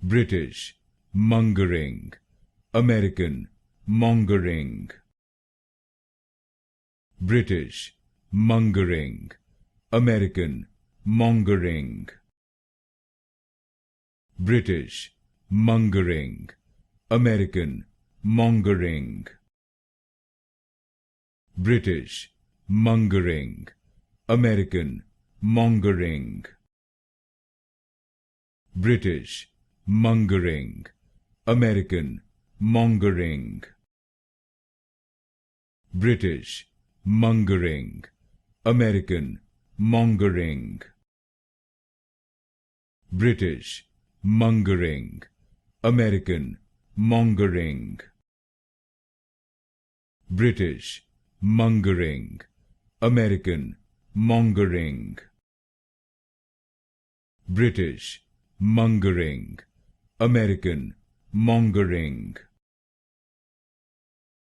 British, mongering, American, mongering. British, mongering, American, mongering. British, mongering, American, mongering. British, mongering, American, mongering. British, mongering, American, mongering. British, mongering, American, mongering. British, mongering, American, mongering. British, mongering, American, mongering. British, mongering, American, mongering.